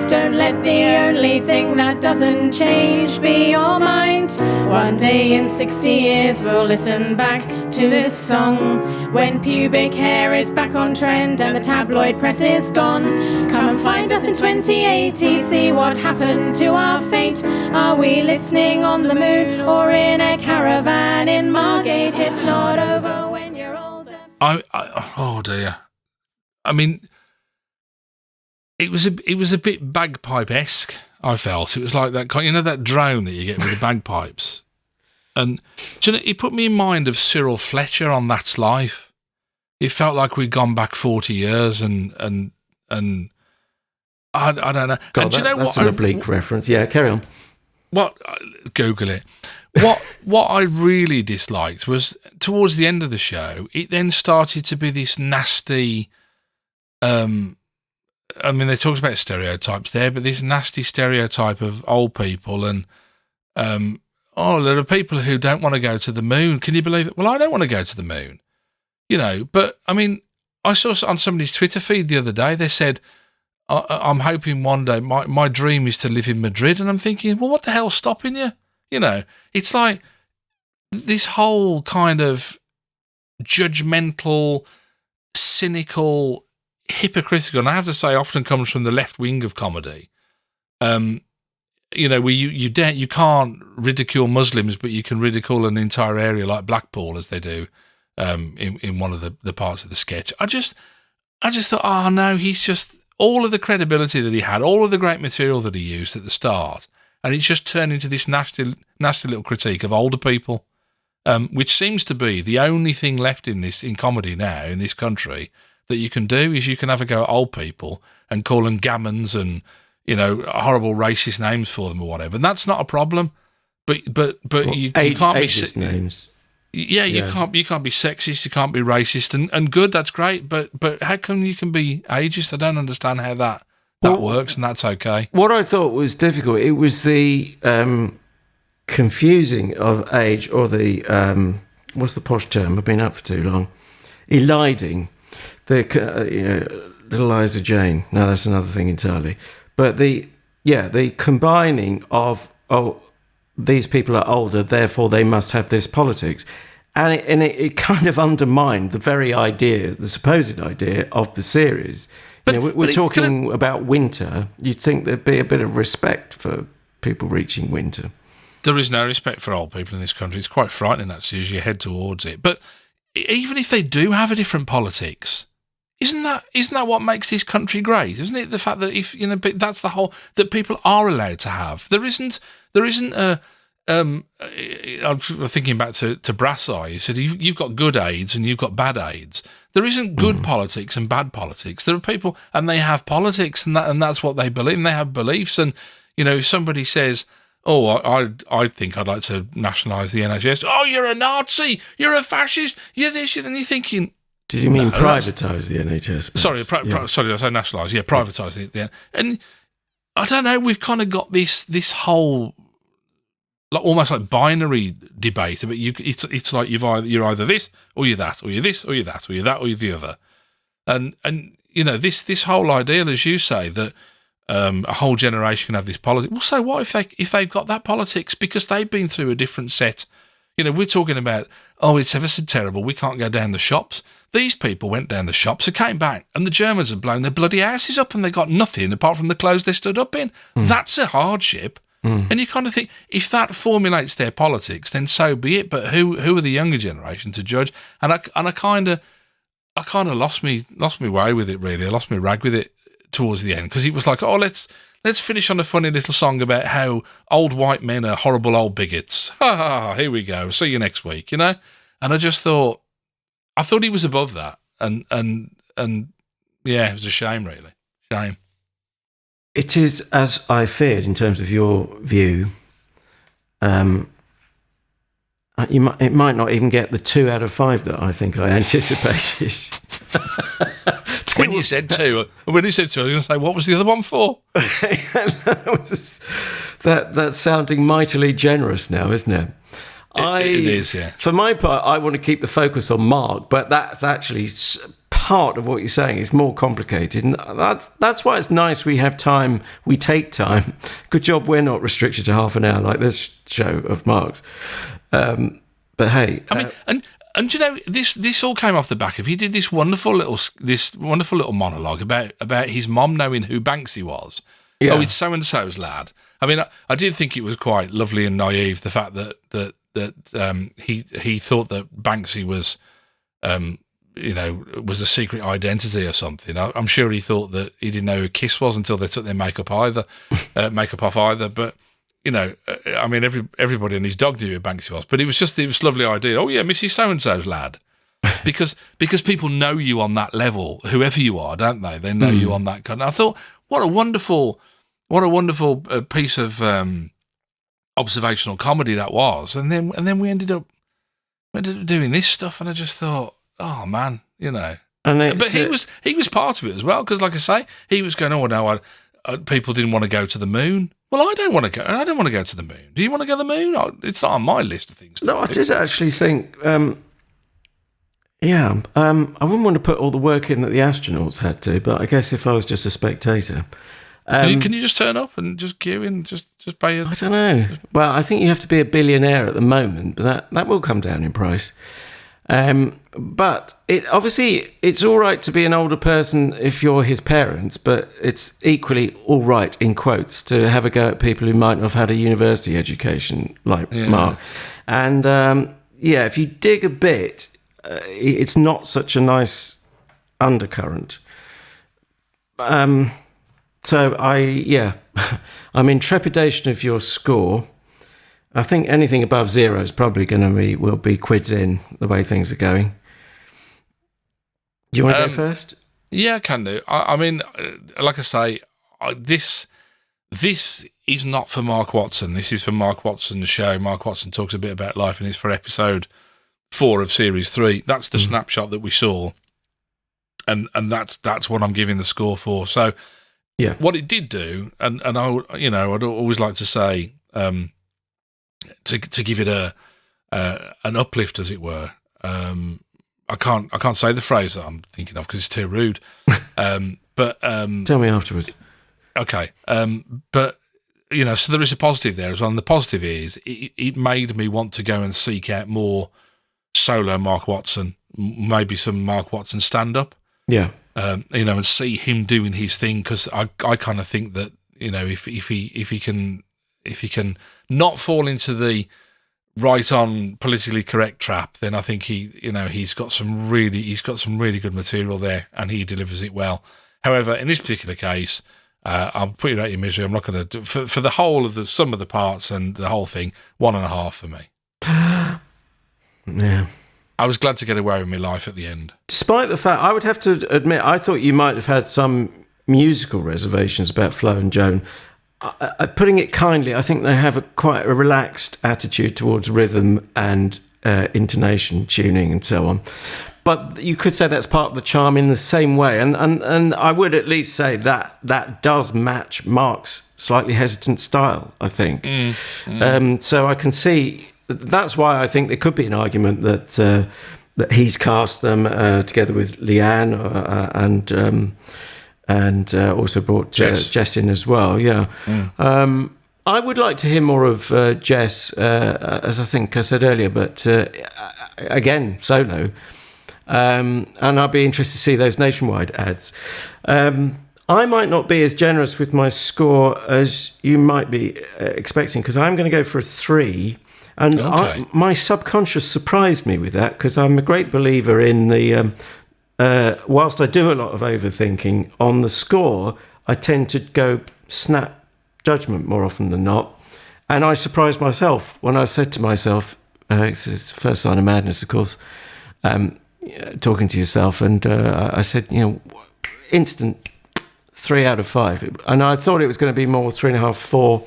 S4: Don't let the only thing that doesn't change be your mind. One day in 60 years we'll listen back to this song, when pubic hair is back on trend and the tabloid press is gone. Come and find us in 2080, see what happened to our fate. Are we listening on the moon or in a caravan in Margate? It's not over when you're older.
S1: Oh dear. I mean, it was a bit bagpipe-esque, I felt. It was like that kind, that drone that you get with the bagpipes. And do you know, it put me in mind of Cyril Fletcher on That's Life. It felt like we'd gone back 40 years and I don't know.
S2: God,
S1: and do you know
S2: that's
S1: what?
S2: an oblique reference. Yeah, carry on.
S1: Google it. What I really disliked was towards the end of the show, it then started to be this nasty, I mean, they talked about stereotypes there, but this nasty stereotype of old people and, there are people who don't want to go to the moon. Can you believe it? Well, I don't want to go to the moon, but I mean, I saw on somebody's Twitter feed the other day, they said, I'm hoping one day my dream is to live in Madrid. And I'm thinking, well, what the hell's stopping you? It's like this whole kind of judgmental, cynical, hypocritical, and I have to say often comes from the left wing of comedy. Where you can't ridicule Muslims, but you can ridicule an entire area like Blackpool, as they do in one of the parts of the sketch. I just thought, oh no, he's just all of the credibility that he had, all of the great material that he used at the start, and it's just turned into this nasty little critique of older people, which seems to be the only thing left in comedy now in this country that you can do is you can have a go at old people and call them gammons and horrible racist names for them or whatever, and that's not a problem. But you can't be
S2: names.
S1: Yeah, you can't be sexist, you can't be racist, and good. That's great, but how come you can be ageist? I don't understand how that works, and that's okay.
S2: What I thought was difficult, it was the confusing of age, or the what's the posh term? I've been up for too long. Eliding, little Liza Jane. No, that's another thing entirely. But the combining of these people are older, therefore they must have this politics. And it kind of undermined the very idea, the supposed idea of the series. We're talking about winter. You'd think there'd be a bit of respect for people reaching winter.
S1: There is no respect for old people in this country. It's quite frightening, actually, as you head towards it. But even if they do have a different politics, isn't that what makes this country great? Isn't it the fact that that's the whole that people are allowed to have? There isn't a. I'm thinking back to Brassai. He said you've got good aides and you've got bad aides. There isn't good politics and bad politics. There are people and they have politics and that's what they believe. And they have beliefs. And if somebody says, "Oh, I think I'd like to nationalise the NHS," "Oh, you're a Nazi, you're a fascist, you're this," and you're thinking.
S2: Did you mean privatise the NHS?
S1: Sorry, sorry, I say nationalise. Yeah, privatise it. Yeah, and I don't know. We've kind of got this whole almost like binary debate. But it's like you're either this or you're that, or you're this or you're that, or you're that or you're the other. And this whole ideal, as you say, that a whole generation can have this politics. Well, so what if they've got that politics because they've been through a different set? We're talking about, it's ever so terrible, we can't go down the shops. These people went down the shops and came back, and the Germans had blown their bloody houses up and they got nothing apart from the clothes they stood up in. That's a hardship. And you kind of think, if that formulates their politics, then so be it. But who are the younger generation to judge? And I kind of lost me way with it, really. I lost my rag with it towards the end, because it was like, let's finish on a funny little song about how old white men are horrible old bigots. Ha ha ha, here we go. See you next week, And I just thought, he was above that. And yeah, it was a shame, really. Shame.
S2: It is, as I feared, in terms of your view, it might not even get the 2 out of 5 that I think I anticipated.
S1: When you said two, I was going to say, what was the other one for?
S2: That's sounding mightily generous now, isn't it?
S1: It is, yeah.
S2: For my part, I want to keep the focus on Mark, but that's actually part of what you're saying. It's more complicated, and that's why it's nice we have time. We take time. Good job we're not restricted to half an hour like this show of Mark's. But hey,
S1: I mean, and you know, this all came off the back of he did this wonderful little monologue about his mom knowing who Banksy was.
S2: Yeah.
S1: Oh, it's so and so's lad. I mean, I did think it was quite lovely and naive, the fact that he thought that Banksy was, was a secret identity or something. I'm sure he thought that he didn't know who Kiss was until they took their makeup off either. But you know, I mean, everybody and his dog knew who Banksy was. But it was a lovely idea. Oh yeah, Mrs. So and so's lad, because people know you on that level, whoever you are, don't they? They know you on that kind. I thought, what a wonderful piece of observational comedy that was, and then we ended up doing this stuff, and I just thought, oh man, you know. But he was part of it as well, because like I say, he was going, oh no, people didn't want to go to the moon. Well, I don't want to go. I don't want to go to the moon. Do you want to go to the moon? It's not on my list of things.
S2: No, I did actually think. I wouldn't want to put all the work in that the astronauts had to, but I guess if I was just a spectator.
S1: Can you just turn up and just queue in, just pay your...
S2: I don't know. Well, I think you have to be a billionaire at the moment, but that will come down in price. But it's all right to be an older person if you're his parents, but it's equally all right, in quotes, to have a go at people who might not have had a university education like Mark. And if you dig a bit, it's not such a nice undercurrent. So I'm in trepidation of your score. I think anything above 0 is probably will be quids in the way things are going. Do you want to go first?
S1: Yeah, I can do. I mean, like I say, this is not for Mark Watson. This is for Mark Watson's show. Mark Watson talks a bit about life, and it's for episode 4 of series 3. That's the snapshot that we saw, and that's what I'm giving the score for. So.
S2: Yeah.
S1: What it did do, and I'd always like to say, to give it an uplift, as it were. I can't say the phrase that I'm thinking of because it's too rude. But
S2: tell me afterwards.
S1: Okay. But so there is a positive there as well. And the positive is it made me want to go and seek out more solo Mark Watson, maybe some Mark Watson stand up.
S2: Yeah.
S1: And see him doing his thing, because I kind of think that if he can not fall into the right on politically correct trap, then I think he's got some really good material there, and he delivers it well. However, in this particular case, I'll put you out your misery. I'm not going to do for the whole of the sum of the parts and the whole thing. 1.5 for me.
S2: Yeah.
S1: I was glad to get away with my life at the end. Despite
S2: the fact, I would have to admit, I thought you might have had some musical reservations about Flo and Joan. Putting it kindly, I think they have quite a relaxed attitude towards rhythm and intonation, tuning and so on. But you could say that's part of the charm in the same way. And I would at least say that does match Mark's slightly hesitant style, I think. So I can see... That's why I think there could be an argument that he's cast them together with Leanne and also brought Jess in as well. Yeah, I would like to hear more of Jess, as I think I said earlier, but again solo, and I'd be interested to see those nationwide ads. I might not be as generous with my score as you might be expecting, because I'm going to go for a 3. And okay. My subconscious surprised me with that, because I'm a great believer in the, whilst I do a lot of overthinking, on the score, I tend to go snap judgment more often than not. And I surprised myself when I said to myself, it's the first sign of madness, of course, talking to yourself, and I said, instant 3 out of 5. And I thought it was going to be more 3.5, 4,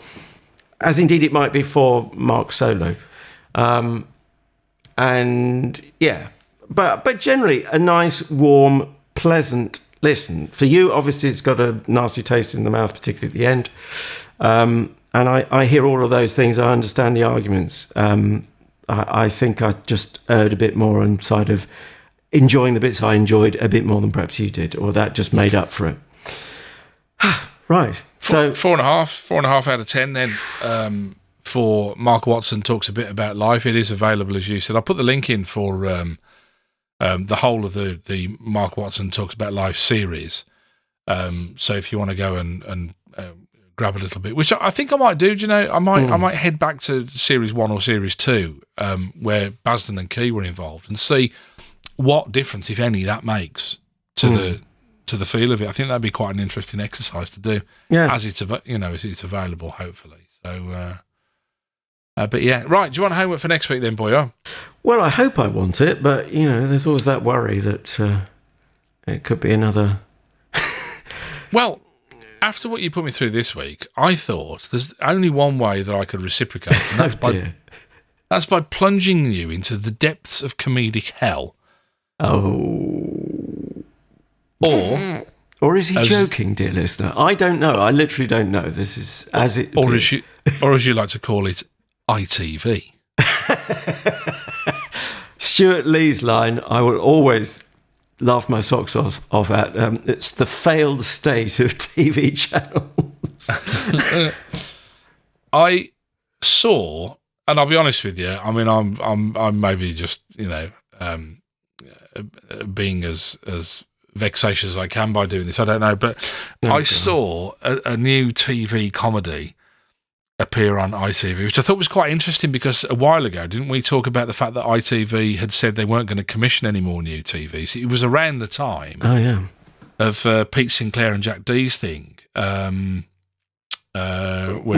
S2: as indeed it might be for Mark solo. And yeah, but generally a nice, warm, pleasant, listen, for you, obviously, it's got a nasty taste in the mouth, particularly at the end. And I hear all of those things. I understand the arguments. I think I just erred a bit more on side of enjoying the bits I enjoyed a bit more than perhaps you did, or that just made up for it. Right. So
S1: 4.5 out of 10 then. For Mark Watson Talks a Bit About Life. It is available, as you said. I'll put the link in for the whole of the Mark Watson Talks About Life series. So if you want to go and grab a little bit, which I think I might do. Do you know? I might head back to series 1 or series 2, where Basden and Key were involved, and see what difference, if any, that makes to the feel of it. I think that'd be quite an interesting exercise to do.
S2: Yeah.
S1: As it's available, hopefully. So. But yeah, right. Do you want homework for next week then, boyo?
S2: Well, I hope I want it, but there's always that worry that it could be another.
S1: Well, after what you put me through this week, I thought there's only one way that I could reciprocate, and that's by plunging you into the depths of comedic hell.
S2: Oh.
S1: Or
S2: is he joking, dear listener? I don't know. I literally don't know. This is as it.
S1: Or as you like to call it, ITV.
S2: Stuart Lee's line, I will always laugh my socks off at. It's the failed state of TV channels.
S1: I saw, and I'll be honest with you, I mean, I'm maybe just being as vexatious as I can by doing this. I don't know, but I saw a new TV comedy appear on ITV, which I thought was quite interesting because a while ago, didn't we talk about the fact that ITV had said they weren't going to commission any more new TVs? It was around the time of Pete Sinclair and Jack Dee's thing, where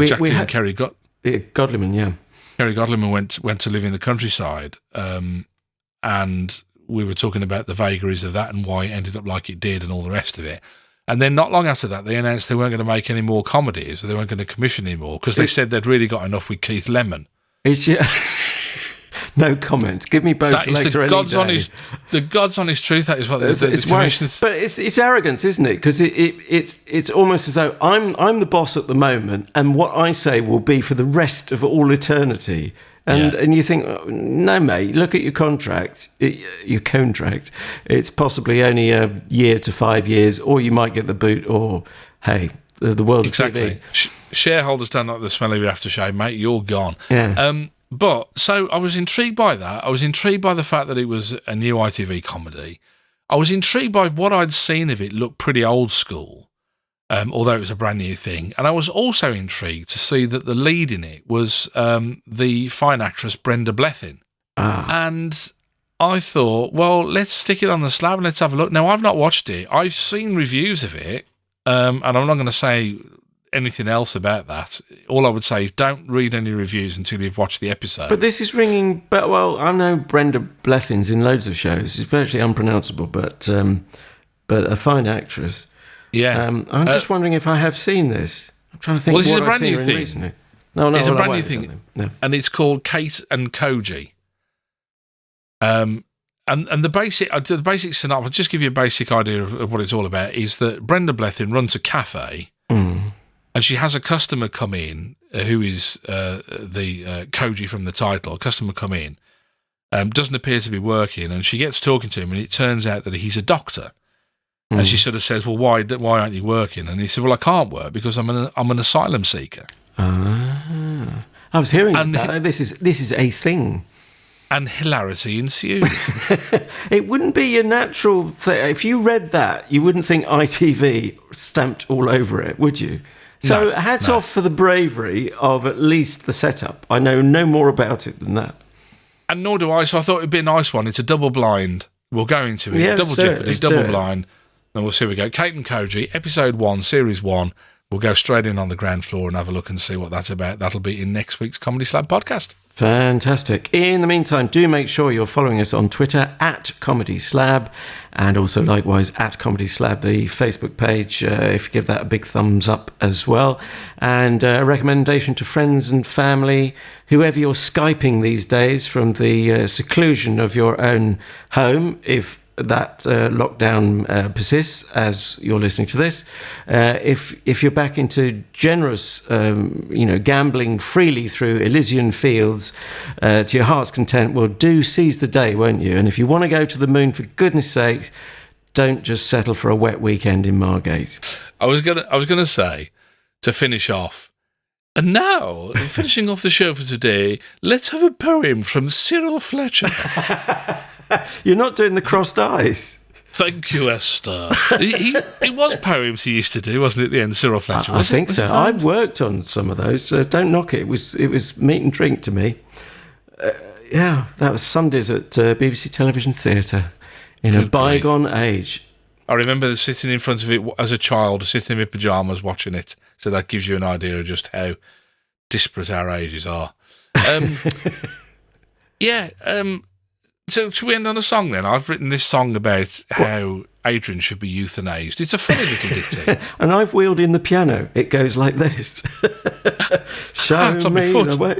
S1: Jack Dee and Kerry
S2: Godliman,
S1: Kerry Godliman went to live in the countryside, and we were talking about the vagaries of that and why it ended up like it did and all the rest of it. And then not long after that, they announced they weren't going to make any more comedies, or they weren't going to commission any more, because they said they'd really got enough with Keith Lemon.
S2: No comment. Give me both legs or any day.
S1: The God's honest truth, that is what the commissioners...
S2: But it's arrogance, isn't it? Because it's almost as though I'm the boss at the moment, and what I say will be for the rest of all eternity. And you think, no, mate, look at your contract. It's possibly only a year to 5 years, or you might get the boot, or, hey, the world of
S1: TV. Shareholders don't like the smell of your aftershave, mate. You're gone.
S2: Yeah.
S1: But, so I was intrigued by that. I was intrigued by the fact that it was a new ITV comedy. I was intrigued by what I'd seen of it look pretty old school, although it was a brand new thing. And I was also intrigued to see that the lead in it was the fine actress Brenda Blethyn. And I thought, well, let's stick it on the slab and let's have a look. Now, I've not watched it. I've seen reviews of it, and I'm not going to say anything else about that. All I would say is don't read any reviews until you've watched the episode.
S2: But this is ringing... But well, I know Brenda Blethyn's in loads of shows. It's virtually unpronounceable, but a fine actress.
S1: Yeah.
S2: I'm just wondering if I have seen this. I'm trying to think.
S1: Well, this is
S2: what
S1: a brand
S2: I've seen
S1: new thing.
S2: Recently. No,
S1: it's a brand
S2: I
S1: new
S2: won't,
S1: thing,
S2: no.
S1: And it's called Kate and Koji. And the basic synopsis, I'll just give you a basic idea of what it's all about, is that Brenda Blethyn runs a cafe, and she has a customer come in, who is the Koji from the title. A customer come in, doesn't appear to be working, and she gets talking to him, and it turns out that he's a doctor. And she sort of says, well, why aren't you working? And he said, well, I can't work because I'm an asylum seeker.
S2: I was hearing that. This is a thing.
S1: And hilarity ensued.
S2: It wouldn't be a natural thing. If you read that, you wouldn't think ITV stamped all over it, would you? So hats off for the bravery of at least the setup. I know no more about it than that.
S1: And nor do I, so I thought it'd be a nice one. It's a double blind. We'll go into it. Double jeopardy, double blind. And we'll see where we go. Kate and Koji, episode 1, series 1. We'll go straight in on the ground floor and have a look and see what that's about. That'll be in next week's Comedy Slab podcast.
S2: Fantastic. In the meantime, do make sure you're following us on Twitter at Comedy Slab, and also likewise at Comedy Slab, the Facebook page, if you give that a big thumbs up as well. And a recommendation to friends and family, whoever you're Skyping these days from the seclusion of your own home, if that lockdown persists as you're listening to this, if you're back into generous, gambling freely through Elysian fields to your heart's content, well, do seize the day, won't you? And if you want to go to the moon, for goodness sake, don't just settle for a wet weekend in Margate.
S1: I was gonna say, to finish off, and now, finishing off the show for today, let's have a poem from Cyril Fletcher.
S2: You're not doing the crossed eyes.
S1: Thank you, Esther. It was poems he used to do, wasn't it, at the end, Cyril Fletcher?
S2: I think so. I worked on some of those. Don't knock it. It was meat and drink to me. That was Sundays at BBC Television Theatre in a bygone age.
S1: I remember sitting in front of it as a child, sitting in my pyjamas watching it. So that gives you an idea of just how disparate our ages are. So should we end on a song then? I've written this song about how Adrian should be euthanized. It's a funny little ditty.
S2: And I've wheeled in the piano. It goes like this. Show
S1: Hands on my
S2: me
S1: foot.
S2: the way.